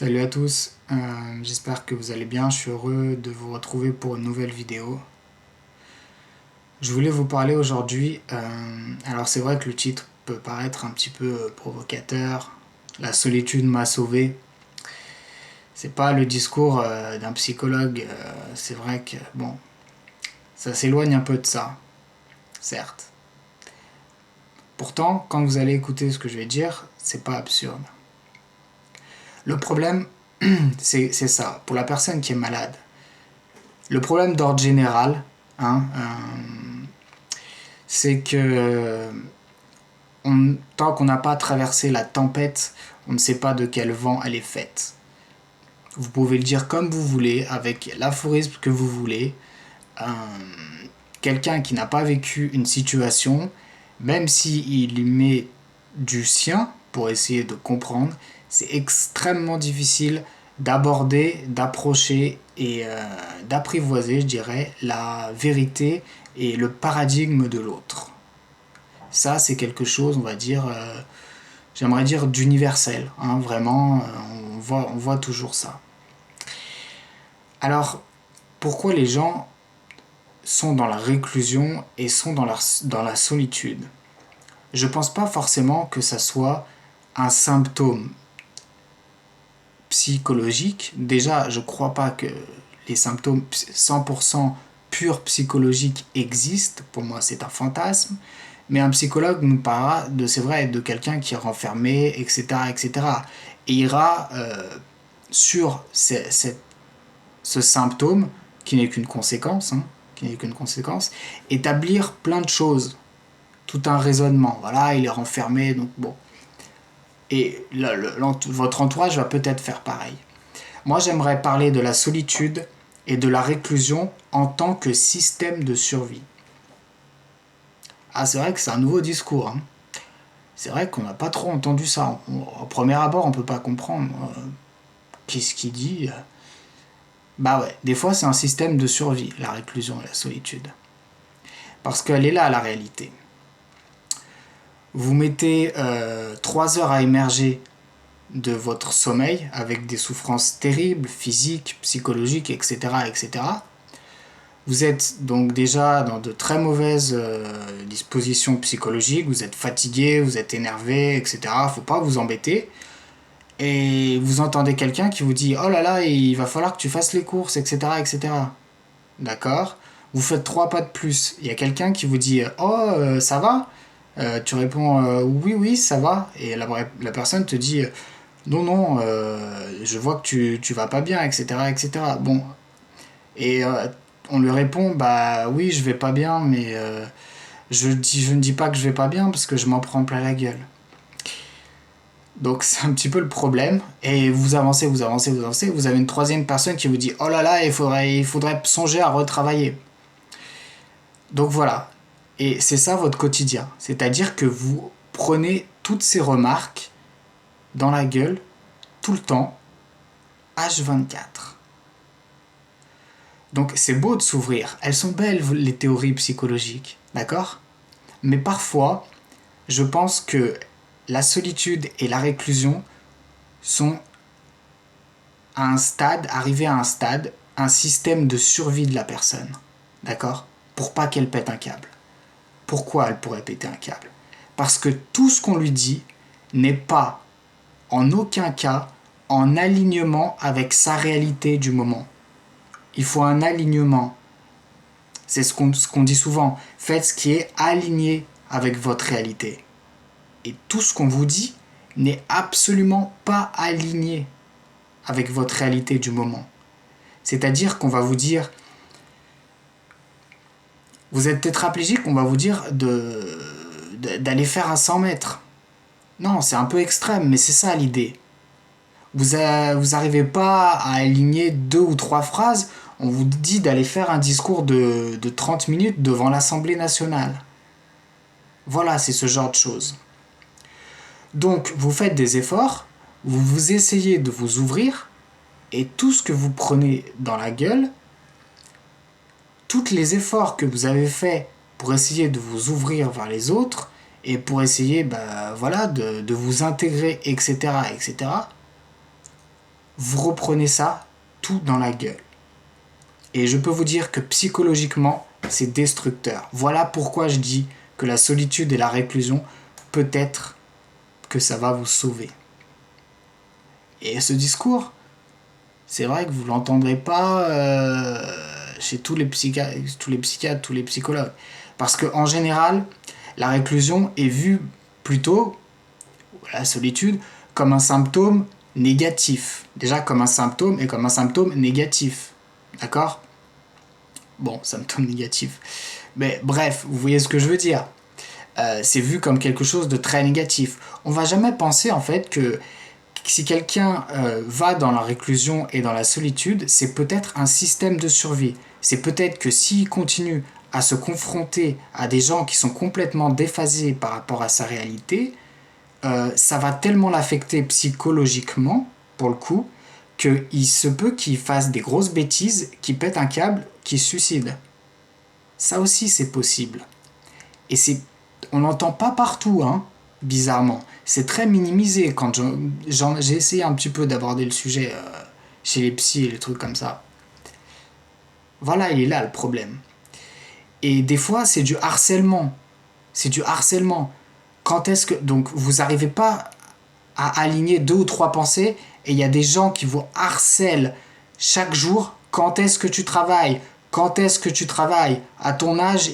Salut à tous, j'espère que vous allez bien, je suis heureux de vous retrouver pour une nouvelle vidéo. Je voulais vous parler aujourd'hui, alors c'est vrai que le titre peut paraître un petit peu provocateur, la solitude m'a sauvé. C'est pas le discours d'un psychologue, c'est vrai que bon, ça s'éloigne un peu de ça, certes. Pourtant, quand vous allez écouter ce que je vais dire, c'est pas absurde. Le problème, c'est ça, pour la personne qui est malade. Le problème d'ordre général, hein, c'est que tant qu'on n'a pas traversé la tempête, on ne sait pas de quel vent elle est faite. Vous pouvez le dire comme vous voulez, avec l'aphorisme que vous voulez. Euh, Quelqu'un qui n'a pas vécu une situation, même s'il y met du sien pour essayer de comprendre, c'est extrêmement difficile d'aborder, d'approcher et d'apprivoiser, je dirais, la vérité et le paradigme de l'autre. Ça, c'est quelque chose, on va dire, j'aimerais dire d'universel. Hein, vraiment, on voit toujours ça. Alors, pourquoi les gens sont dans la réclusion et sont dans la solitude? Je pense pas forcément que ça soit un symptôme psychologique. Déjà, je crois pas que les symptômes 100% purs psychologiques existent. Pour moi, c'est un fantasme. Mais un psychologue nous parlera de, c'est vrai, de quelqu'un qui est renfermé, etc., etc. Et ira sur ce symptôme, qui n'est qu'une conséquence, hein, qui n'est qu'une conséquence, établir plein de choses, tout un raisonnement. Voilà, il est renfermé, donc bon. Et votre entourage va peut-être faire pareil. Moi, j'aimerais parler de la solitude et de la réclusion en tant que système de survie. Ah, c'est vrai que c'est un nouveau discours. Hein. C'est vrai qu'on n'a pas trop entendu ça. Au premier abord, on ne peut pas comprendre. Qu'est-ce qu'il dit? Bah ouais, des fois c'est un système de survie, la réclusion et la solitude. Parce qu'elle est là, la réalité. Vous mettez 3 heures à émerger de votre sommeil avec des souffrances terribles, physiques, psychologiques, etc. etc. Vous êtes donc déjà dans de très mauvaises dispositions psychologiques, vous êtes fatigué, vous êtes énervé, etc. Faut pas vous embêter. Et vous entendez quelqu'un qui vous dit « Oh là là, il va falloir que tu fasses les courses, etc. etc. » D'accord. Vous faites 3 pas de plus. Il y a quelqu'un qui vous dit « Oh, ça va ?» Tu réponds oui, oui, ça va. Et la personne te dit non, non, je vois que tu vas pas bien, etc. etc. Bon. Et on lui répond bah oui, je vais pas bien, mais je ne dis pas que je vais pas bien parce que je m'en prends plein la gueule. Donc c'est un petit peu le problème. Et vous avancez, vous avancez, vous avancez. Vous avez une troisième personne qui vous dit oh là là, il faudrait songer à retravailler. Donc voilà. Et c'est ça votre quotidien. C'est-à-dire que vous prenez toutes ces remarques dans la gueule, tout le temps, H24. Donc c'est beau de s'ouvrir. Elles sont belles, les théories psychologiques. D'accord? Mais parfois, je pense que la solitude et la réclusion sont arrivés à un stade, un système de survie de la personne. D'accord? Pour pas qu'elle pète un câble. Pourquoi elle pourrait péter un câble? Parce que tout ce qu'on lui dit n'est pas, en aucun cas, en alignement avec sa réalité du moment. Il faut un alignement. C'est ce qu'on dit souvent. Faites ce qui est aligné avec votre réalité. Et tout ce qu'on vous dit n'est absolument pas aligné avec votre réalité du moment. C'est-à-dire qu'on va vous dire, vous êtes tétraplégique, on va vous dire d'aller faire un 100 mètres. Non, c'est un peu extrême, mais c'est ça l'idée. Vous n'arrivez pas à aligner 2 ou 3 phrases, on vous dit d'aller faire un discours de 30 minutes devant l'Assemblée nationale. Voilà, c'est ce genre de choses. Donc, vous faites des efforts, vous essayez de vous ouvrir, et tout ce que vous prenez dans la gueule, tous les efforts que vous avez faits pour essayer de vous ouvrir vers les autres, et pour essayer voilà, de vous intégrer, etc., etc., vous reprenez ça tout dans la gueule. Et je peux vous dire que psychologiquement, c'est destructeur. Voilà pourquoi je dis que la solitude et la réclusion, peut-être que ça va vous sauver. Et ce discours, c'est vrai que vous ne l'entendrez pas chez tous les psychiatres, tous les psychologues. Parce qu'en général, la réclusion est vue plutôt, la solitude, comme un symptôme négatif. Déjà comme un symptôme et comme un symptôme négatif. D'accord ? Bon, symptôme négatif. Mais bref, vous voyez ce que je veux dire. C'est vu comme quelque chose de très négatif. On va jamais penser en fait que si quelqu'un va dans la réclusion et dans la solitude, c'est peut-être un système de survie. C'est peut-être que s'il continue à se confronter à des gens qui sont complètement déphasés par rapport à sa réalité, ça va tellement l'affecter psychologiquement, pour le coup, qu'il se peut qu'il fasse des grosses bêtises, qu'il pète un câble, qu'il se suicide. Ça aussi, c'est possible. Et on n'entend pas partout, hein, bizarrement. C'est très minimisé quand j'ai essayé un petit peu d'aborder le sujet chez les psys et les trucs comme ça. Voilà, il est là le problème. Et des fois, c'est du harcèlement. C'est du harcèlement. Quand est-ce que... Donc, vous n'arrivez pas à aligner 2 ou 3 pensées et il y a des gens qui vous harcèlent chaque jour. Quand est-ce que tu travailles ? Quand est-ce que tu travailles ? À ton âge,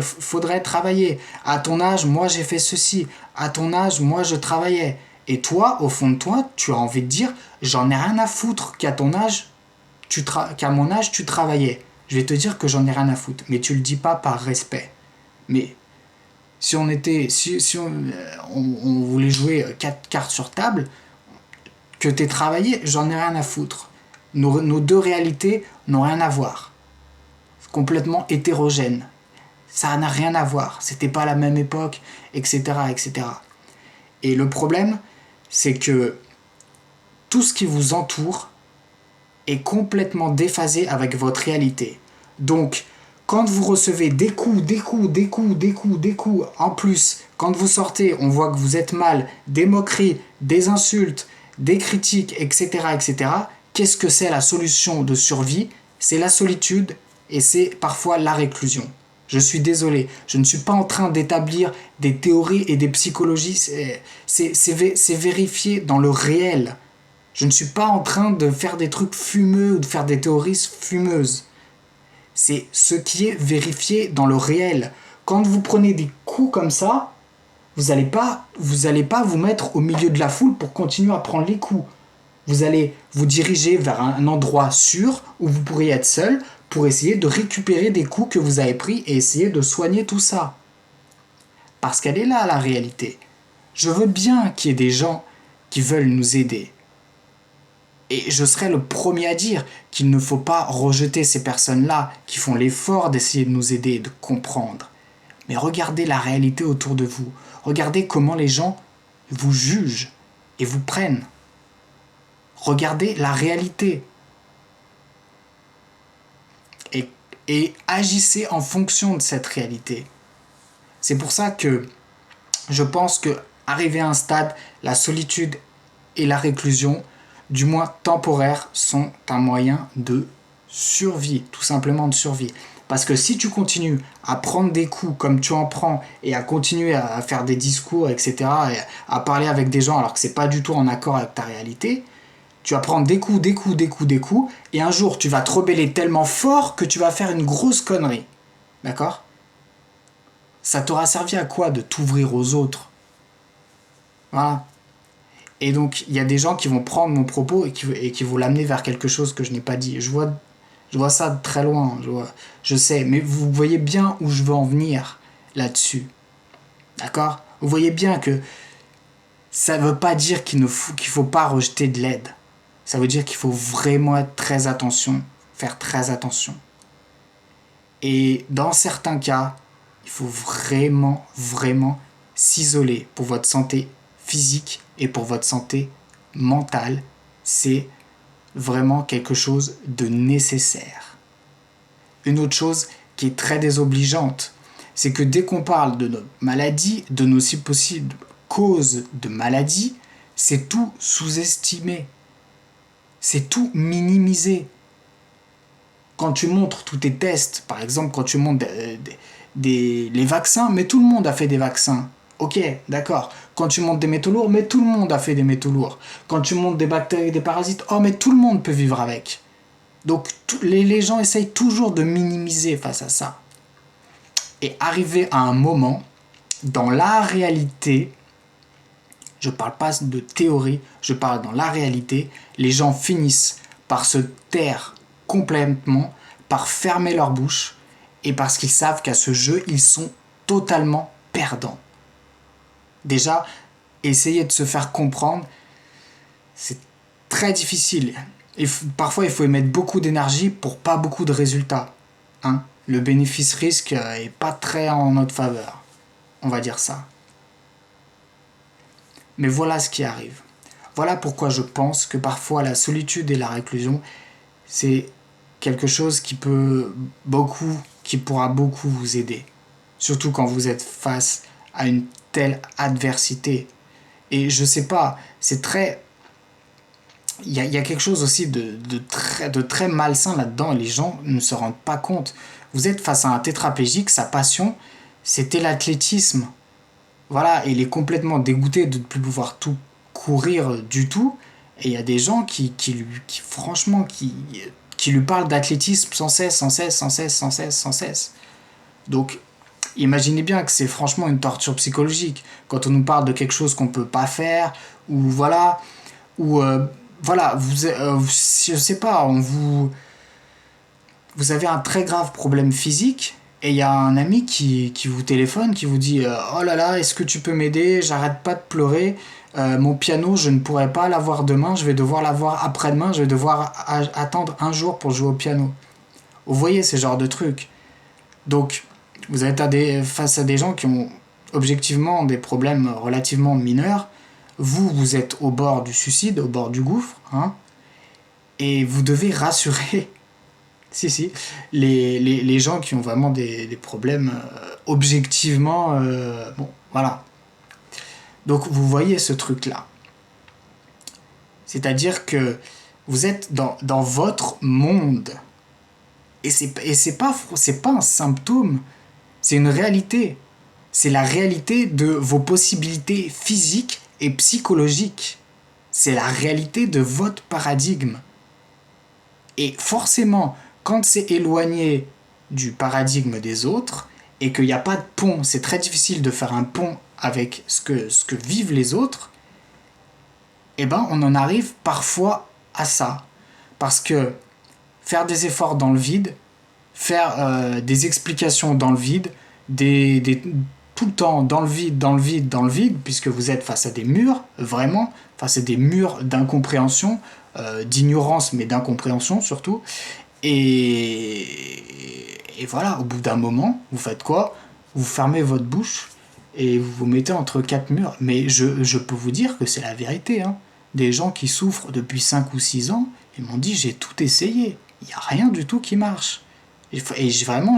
faudrait travailler. À ton âge, moi j'ai fait ceci. À ton âge, moi je travaillais. Et toi, au fond de toi, tu as envie de dire, j'en ai rien à foutre qu'à ton âge, qu'à mon âge, tu travaillais. Je vais te dire que j'en ai rien à foutre. Mais tu le dis pas par respect. Mais si on voulait jouer 4 cartes sur table, que t'aies travaillé, j'en ai rien à foutre. Nos 2 réalités n'ont rien à voir. Complètement hétérogène. Ça n'a rien à voir. C'était pas la même époque, etc., etc. Et le problème, c'est que tout ce qui vous entoure est complètement déphasé avec votre réalité. Donc, quand vous recevez des coups, en plus, quand vous sortez, on voit que vous êtes mal, des moqueries, des insultes, des critiques, etc., etc., qu'est-ce que c'est la solution de survie ? C'est la solitude et c'est parfois la réclusion. Je suis désolé, je ne suis pas en train d'établir des théories et des psychologies, c'est vérifié dans le réel. Je ne suis pas en train de faire des trucs fumeux ou de faire des théories fumeuses. C'est ce qui est vérifié dans le réel. Quand vous prenez des coups comme ça, vous n'allez pas vous mettre au milieu de la foule pour continuer à prendre les coups. Vous allez vous diriger vers un endroit sûr où vous pourriez être seul pour essayer de récupérer des coups que vous avez pris et essayer de soigner tout ça. Parce qu'elle est là, la réalité. Je veux bien qu'il y ait des gens qui veulent nous aider. Et je serai le premier à dire qu'il ne faut pas rejeter ces personnes-là qui font l'effort d'essayer de nous aider et de comprendre. Mais regardez la réalité autour de vous. Regardez comment les gens vous jugent et vous prennent. Regardez la réalité. Et agissez en fonction de cette réalité. C'est pour ça que je pense que arrivé à un stade, la solitude et la réclusion, du moins temporaire, sont un moyen de survie, tout simplement de survie. Parce que si tu continues à prendre des coups comme tu en prends et à continuer à faire des discours, etc., et à parler avec des gens alors que c'est pas du tout en accord avec ta réalité, tu vas prendre des coups, et un jour tu vas te rebeller tellement fort que tu vas faire une grosse connerie. D'accord ? Ça t'aura servi à quoi de t'ouvrir aux autres ? Voilà. Et donc, il y a des gens qui vont prendre mon propos et qui vont l'amener vers quelque chose que je n'ai pas dit. Je vois ça de très loin, je sais, mais vous voyez bien où je veux en venir là-dessus. D'accord ? Vous voyez bien que ça ne veut pas dire qu'il faut pas rejeter de l'aide. Ça veut dire qu'il faut vraiment être très attention, faire très attention. Et dans certains cas, il faut vraiment, vraiment s'isoler pour votre santé physique et pour votre santé mentale. C'est vraiment quelque chose de nécessaire. Une autre chose qui est très désobligeante, c'est que dès qu'on parle de notre maladie, de nos si possibles causes de maladie, c'est tout sous-estimé. c'est tout minimiser. Quand tu montres tous tes tests, par exemple, quand tu montres les vaccins, mais tout le monde a fait des vaccins. Ok, d'accord. Quand tu montres des métaux lourds, mais tout le monde a fait des métaux lourds. Quand tu montres des bactéries, des parasites, oh, mais tout le monde peut vivre avec. Donc, les gens essayent toujours de minimiser face à ça. Et arriver à un moment, dans la réalité, je ne parle pas de théorie, je parle dans la réalité, les gens finissent par se taire complètement, par fermer leur bouche, et parce qu'ils savent qu'à ce jeu, ils sont totalement perdants. Déjà, essayer de se faire comprendre, c'est très difficile. Et parfois, il faut y mettre beaucoup d'énergie pour pas beaucoup de résultats. Hein, le bénéfice-risque est pas très en notre faveur. On va dire ça. Mais voilà ce qui arrive. Voilà pourquoi je pense que parfois la solitude et la réclusion, c'est quelque chose qui pourra beaucoup vous aider. Surtout quand vous êtes face à une telle adversité. Et je sais pas, c'est très... Il y a quelque chose aussi de très malsain là-dedans, les gens ne se rendent pas compte. Vous êtes face à un tétraplégique, sa passion, c'était l'athlétisme. Voilà, et il est complètement dégoûté de ne plus pouvoir tout courir du tout. Et il y a des gens franchement, qui lui parlent d'athlétisme sans cesse, sans cesse, sans cesse, sans cesse, sans cesse. Donc, imaginez bien que c'est franchement une torture psychologique. Quand on nous parle de quelque chose qu'on ne peut pas faire, ou voilà, ou voilà, je sais pas, vous avez un très grave problème physique, et il y a un ami qui vous téléphone, qui vous dit oh là là, est-ce que tu peux m'aider? J'arrête pas de pleurer. Mon piano, je ne pourrai pas l'avoir demain, je vais devoir l'avoir après-demain, je vais devoir attendre un jour pour jouer au piano. Vous voyez ce genre de truc. Donc, vous êtes face à des gens qui ont objectivement des problèmes relativement mineurs. Vous êtes au bord du suicide, au bord du gouffre, hein, et vous devez rassurer si, les gens qui ont vraiment des problèmes objectivement... bon, voilà. Donc vous voyez ce truc-là. C'est-à-dire que vous êtes dans votre monde. Et c'est pas un symptôme, c'est une réalité. C'est la réalité de vos possibilités physiques et psychologiques. C'est la réalité de votre paradigme. Et forcément, quand c'est éloigné du paradigme des autres et qu'il n'y a pas de pont, c'est très difficile de faire un pont avec ce que vivent les autres, eh ben on en arrive parfois à ça. Parce que faire des efforts dans le vide, faire des explications dans le vide, tout le temps dans le vide, dans le vide, dans le vide, puisque vous êtes face à des murs, vraiment, face à des murs d'incompréhension, d'ignorance, mais d'incompréhension surtout. Et voilà, au bout d'un moment, vous faites quoi? Vous fermez votre bouche et vous vous mettez entre quatre murs. Mais je peux vous dire que c'est la vérité. Hein. Des gens qui souffrent depuis 5 ou 6 ans, ils m'ont dit j'ai tout essayé. Il n'y a rien du tout qui marche. Et vraiment,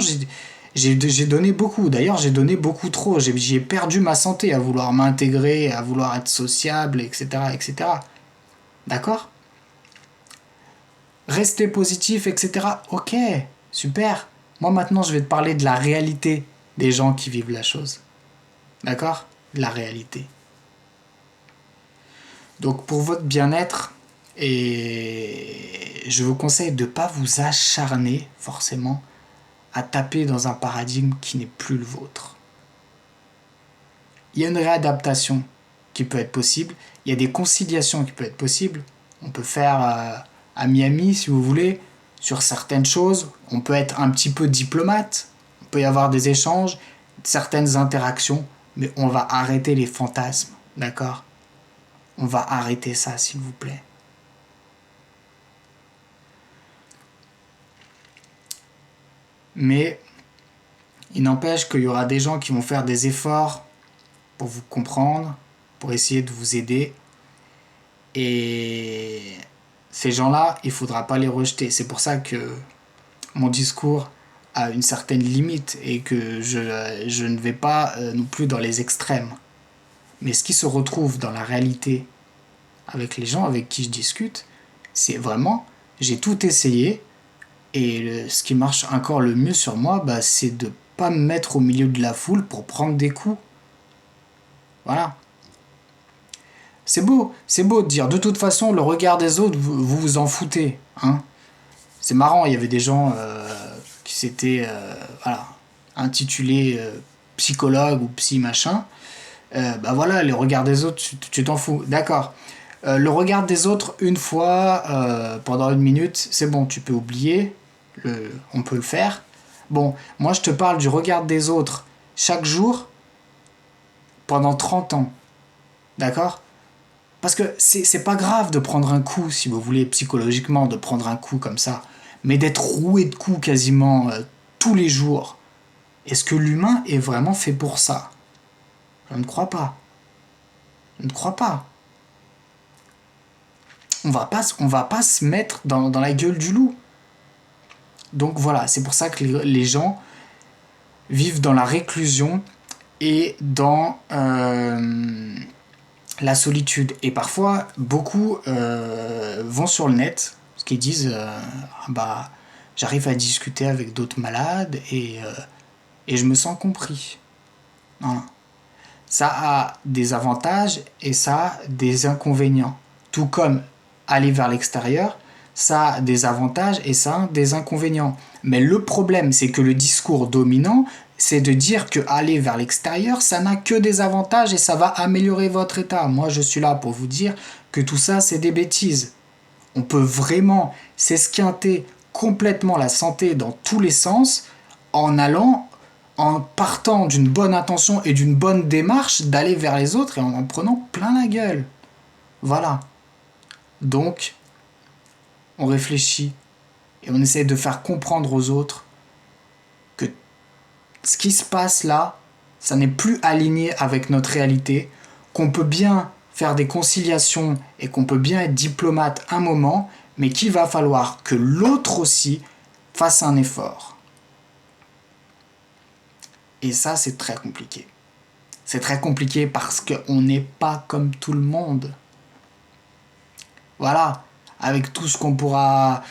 j'ai donné beaucoup. D'ailleurs, j'ai donné beaucoup trop. J'ai perdu ma santé à vouloir m'intégrer, à vouloir être sociable, etc. etc. D'accord? Rester positif, etc. Ok, super. Moi maintenant, je vais te parler de la réalité des gens qui vivent la chose. D'accord? La réalité. Donc pour votre bien-être, et je vous conseille de ne pas vous acharner forcément à taper dans un paradigme qui n'est plus le vôtre. Il y a une réadaptation qui peut être possible, il y a des conciliations qui peuvent être possibles. On peut faire à Miami, si vous voulez, sur certaines choses. On peut être un petit peu diplomate, on peut y avoir des échanges, certaines interactions, mais on va arrêter les fantasmes, d'accord? On va arrêter ça, s'il vous plaît. Mais il n'empêche qu'il y aura des gens qui vont faire des efforts pour vous comprendre, pour essayer de vous aider. Et ces gens-là, il ne faudra pas les rejeter. C'est pour ça que mon discours a une certaine limite et que je ne vais pas non plus dans les extrêmes. Mais ce qui se retrouve dans la réalité avec les gens avec qui je discute, C'est vraiment, j'ai tout essayé, et ce qui marche encore le mieux sur moi, bah, c'est de pas me mettre au milieu de la foule pour prendre des coups. Voilà. C'est beau de dire, de toute façon, le regard des autres, vous vous en foutez. Hein. C'est marrant, il y avait des gens qui s'étaient voilà, intitulés psychologue ou psy machin. Bah voilà, le regard des autres, tu t'en fous. D'accord. Le regard des autres, une fois, pendant une minute, c'est bon, tu peux oublier. On peut le faire. Bon, moi je te parle du regard des autres chaque jour pendant 30 ans. D'accord? Parce que c'est pas grave de prendre un coup, si vous voulez, psychologiquement, de prendre un coup comme ça. Mais d'être roué de coups quasiment tous les jours. Est-ce que l'humain est vraiment fait pour ça? Je ne crois pas. Je ne crois pas. On va pas se mettre dans la gueule du loup. Donc voilà, c'est pour ça que les gens vivent dans la réclusion et dans la solitude. Et parfois, beaucoup vont sur le net, parce qu'ils disent bah, j'arrive à discuter avec d'autres malades et je me sens compris. Voilà. Ça a des avantages et ça a des inconvénients. Tout comme aller vers l'extérieur, ça a des avantages et ça a des inconvénients. Mais le problème, c'est que le discours dominant, c'est de dire que aller vers l'extérieur, ça n'a que des avantages et ça va améliorer votre état. Moi, je suis là pour vous dire que tout ça, c'est des bêtises. On peut vraiment s'esquinter complètement la santé dans tous les sens en allant, en partant d'une bonne intention et d'une bonne démarche d'aller vers les autres et en prenant plein la gueule. Voilà. Donc, on réfléchit et on essaie de faire comprendre aux autres que ce qui se passe là, ça n'est plus aligné avec notre réalité, qu'on peut bien faire des conciliations et qu'on peut bien être diplomate un moment, mais qu'il va falloir que l'autre aussi fasse un effort. Et ça, c'est très compliqué. C'est très compliqué parce qu'on n'est pas comme tout le monde. Voilà, avec tout ce qu'on pourra...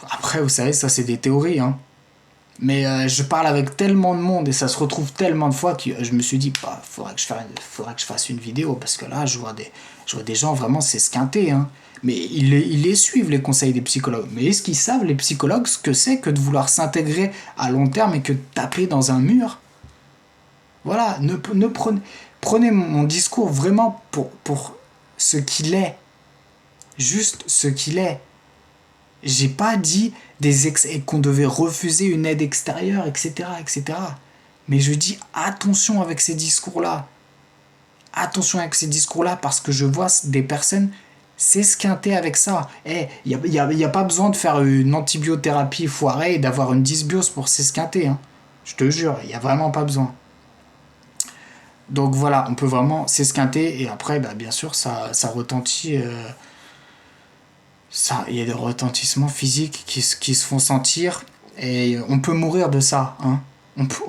Après, vous savez, ça c'est des théories, hein. Mais je parle avec tellement de monde et ça se retrouve tellement de fois que je me suis dit, bah, faudrait que je fasse une vidéo parce que là, je vois des gens vraiment s'esquinter. Hein. Mais ils les suivent, les conseils des psychologues. Mais est-ce qu'ils savent, les psychologues, ce que c'est que de vouloir s'intégrer à long terme et que de taper dans un mur? Voilà, ne prenez mon discours vraiment pour ce qu'il est. Juste ce qu'il est. J'ai pas dit qu'on devait refuser une aide extérieure, etc., etc. Mais je dis attention avec ces discours-là. Attention avec ces discours-là parce que je vois des personnes s'esquinter avec ça. Il n'y a pas besoin de faire une antibiothérapie foirée et d'avoir une dysbiose pour s'esquinter. Hein. Je te jure, il n'y a vraiment pas besoin. Donc voilà, on peut vraiment s'esquinter et après, bah, bien sûr, ça retentit. Il y a des retentissements physiques qui se font sentir et on peut mourir de ça. Hein.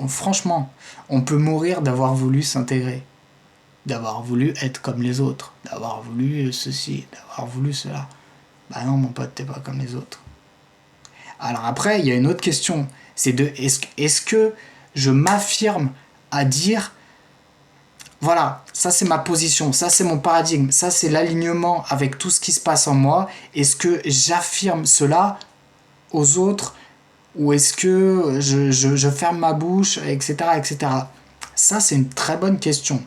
Franchement, on peut mourir d'avoir voulu s'intégrer, d'avoir voulu être comme les autres, d'avoir voulu ceci, d'avoir voulu cela. Bah non, mon pote, t'es pas comme les autres. Alors après, il y a une autre question. C'est est-ce que je m'affirme à dire voilà, ça c'est ma position, ça c'est mon paradigme, ça c'est l'alignement avec tout ce qui se passe en moi. Est-ce que j'affirme cela aux autres ou est-ce que je ferme ma bouche, etc., etc. Ça c'est une très bonne question.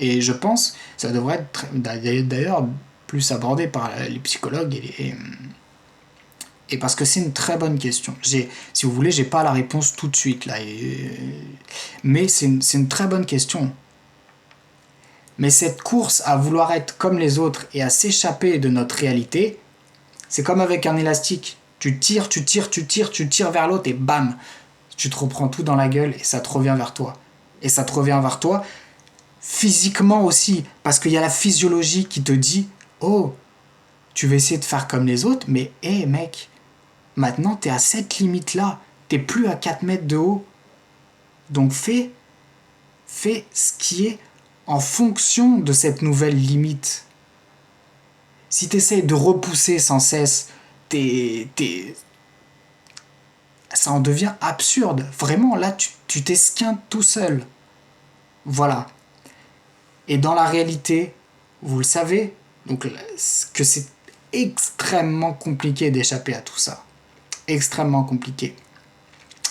Et je pense que ça devrait être d'ailleurs plus abordé par les psychologues et parce que c'est une très bonne question. Si vous voulez, j'ai pas la réponse tout de suite là, mais c'est une très bonne question. Mais cette course à vouloir être comme les autres et à s'échapper de notre réalité, c'est comme avec un élastique. Tu tires, tu tires, tu tires, tu tires vers l'autre et bam, tu te reprends tout dans la gueule et ça te revient vers toi. Et ça te revient vers toi physiquement aussi, parce qu'il y a la physiologie qui te dit « Oh, tu veux essayer de faire comme les autres, mais hé mec, maintenant t'es à cette limite-là, t'es plus à 4 mètres de haut. Donc fais ce qui est en fonction de cette nouvelle limite. Si tu essayes de repousser sans cesse, ça en devient absurde. Vraiment, là, tu t'esquintes tout seul. Voilà. Et dans la réalité, vous le savez, donc, que c'est extrêmement compliqué d'échapper à tout ça. Extrêmement compliqué.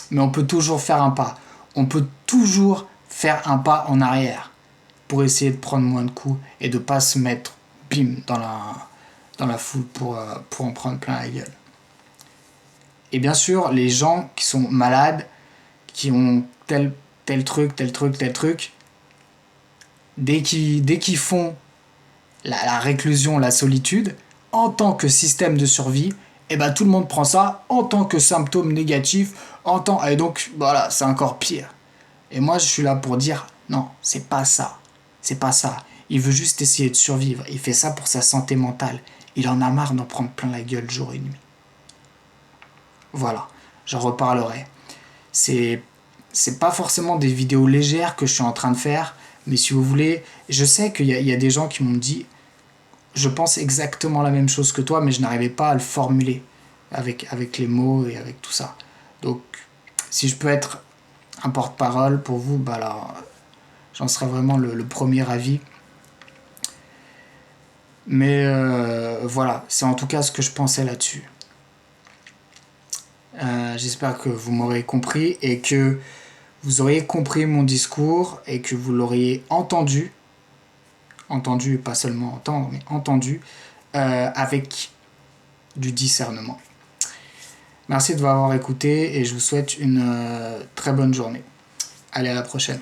Mais on peut toujours faire un pas. On peut toujours faire un pas en arrière pour essayer de prendre moins de coups et de ne pas se mettre, bim, dans la foule pour en prendre plein la gueule. Et bien sûr, les gens qui sont malades, qui ont tel truc, dès qu'ils font la réclusion, la solitude, en tant que système de survie, et ben tout le monde prend ça en tant que symptôme négatif, et donc voilà, c'est encore pire. Et moi je suis là pour dire non, c'est pas ça. C'est pas ça. Il veut juste essayer de survivre. Il fait ça pour sa santé mentale. Il en a marre d'en prendre plein la gueule jour et nuit. Voilà, j'en reparlerai. C'est pas forcément des vidéos légères que je suis en train de faire, mais si vous voulez, je sais qu'il y a des gens qui m'ont dit je pense exactement la même chose que toi, mais je n'arrivais pas à le formuler avec les mots et avec tout ça. Donc, si je peux être un porte-parole pour vous, bah là, j'en serais vraiment le premier avis. Mais voilà, c'est en tout cas ce que je pensais là-dessus. J'espère que vous m'aurez compris et que vous auriez compris mon discours et que vous l'auriez entendu, pas seulement entendre, mais entendu, avec du discernement. Merci de m'avoir écouté et je vous souhaite une très bonne journée. Allez, à la prochaine.